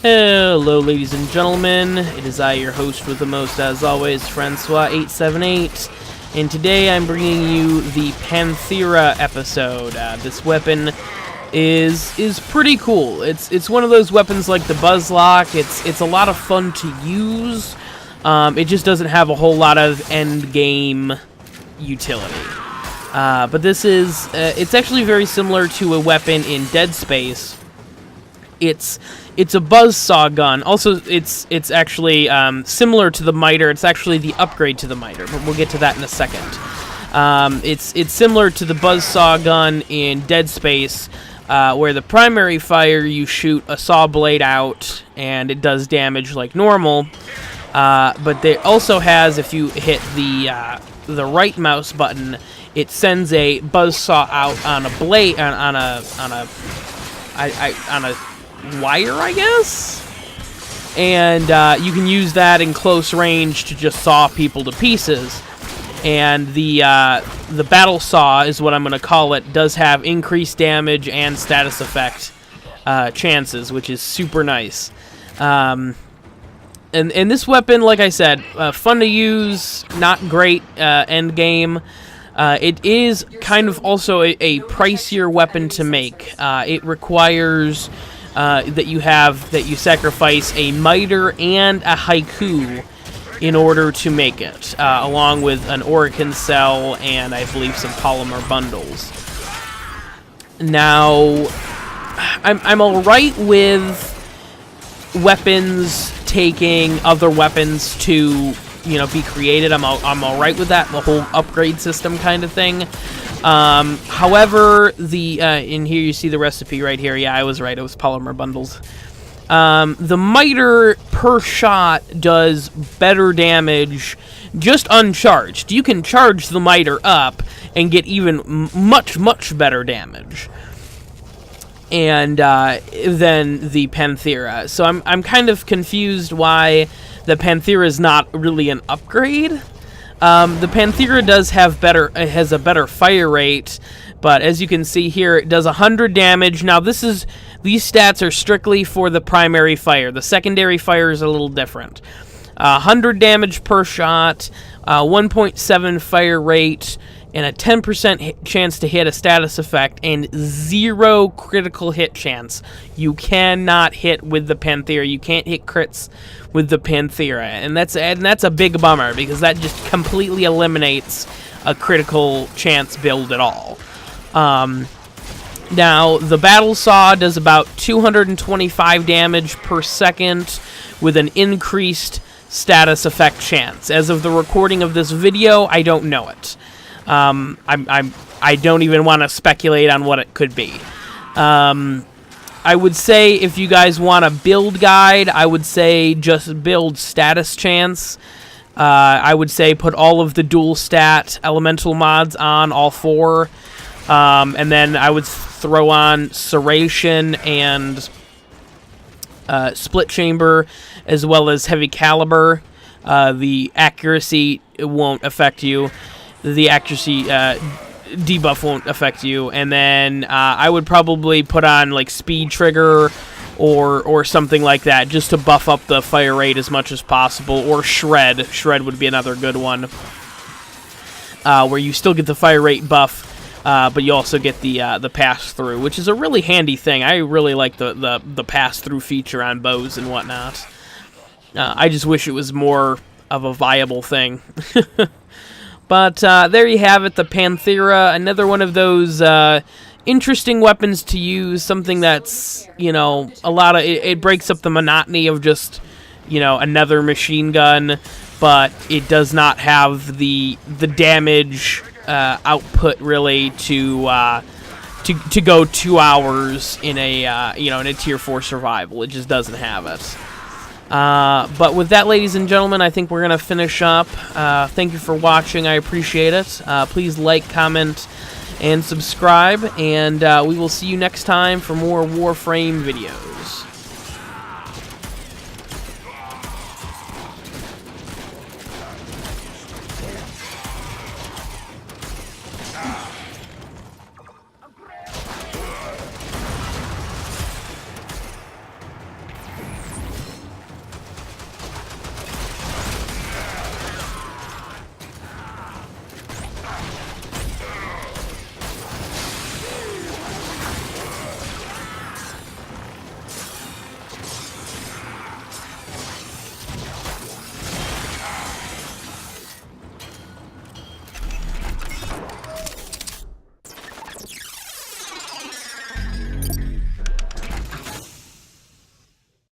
Hello, ladies and gentlemen. It is I, your host with the most, as always, Francois878, and today I'm bringing you the Panthera episode. This weapon is pretty cool. It's one of those weapons like the Buzzlock. It's a lot of fun to use. It just doesn't have a whole lot of end game utility. But this is it's actually very similar to a weapon in Dead Space. It's a buzzsaw gun. Also, it's actually similar to the miter. It's actually the upgrade to the miter, but we'll get to that in a second. It's similar to the buzzsaw gun in Dead Space, where the primary fire you shoot a saw blade out and it does damage like normal. But it also has, if you hit the right mouse button, it sends a buzzsaw out on a blade on a wire, I guess, and you can use that in close range to just saw people to pieces. And the battle saw is what I'm going to call it. Does have increased damage and status effect chances, which is super nice. And this weapon, like I said, fun to use, not great end game. It is kind of also a pricier weapon to make. It requires that you sacrifice a miter and a haiku in order to make it, along with an Orican cell and I believe some polymer bundles. Now, I'm alright with weapons taking other weapons to, be created. I'm alright with that, the whole upgrade system kind of thing. However, in here you see the recipe right here. Yeah, I was right. It was polymer bundles. The miter per shot does better damage just uncharged. You can charge the miter up and get even much better damage. And than the Panthera. So I'm kind of confused why the Panthera is not really an upgrade. The Panthera has a better fire rate, but as you can see here, it does 100 damage. Now these stats are strictly for the primary fire. The secondary fire is a little different. 100 damage per shot, 1.7 fire rate, and a 10% chance to hit a status effect, and 0 critical hit chance. You cannot hit with the Panthera. You can't hit crits with the Panthera, and that's a big bummer, because that just completely eliminates a critical chance build at all. Now, the battle saw does about 225 damage per second with an increased status effect chance. As of the recording of this video, I don't know it. I don't even want to speculate on what it could be. I would say if you guys want a build guide, I would say just build status chance. I would say put all of the dual stat elemental mods on, all 4. And then I would throw on Serration and Split Chamber, as well as Heavy Caliber. The accuracy won't affect you. The accuracy debuff won't affect you. And then I would probably put on like Speed Trigger or something like that, just to buff up the fire rate as much as possible. Or Shred. Shred would be another good one, where you still get the fire rate buff, but you also get the pass-through, which is a really handy thing. I really like the pass-through feature on bows and whatnot. I just wish it was more of a viable thing. But there you have it, the Panthera, another one of those interesting weapons to use, something that's, it breaks up the monotony of just, another machine gun, but it does not have the damage output really to go 2 hours in a, in a tier 4 survival. It just doesn't have it. But with that, ladies and gentlemen, I think we're going to finish up. Thank you for watching. I appreciate it. Please like, comment, and subscribe. And we will see you next time for more Warframe videos.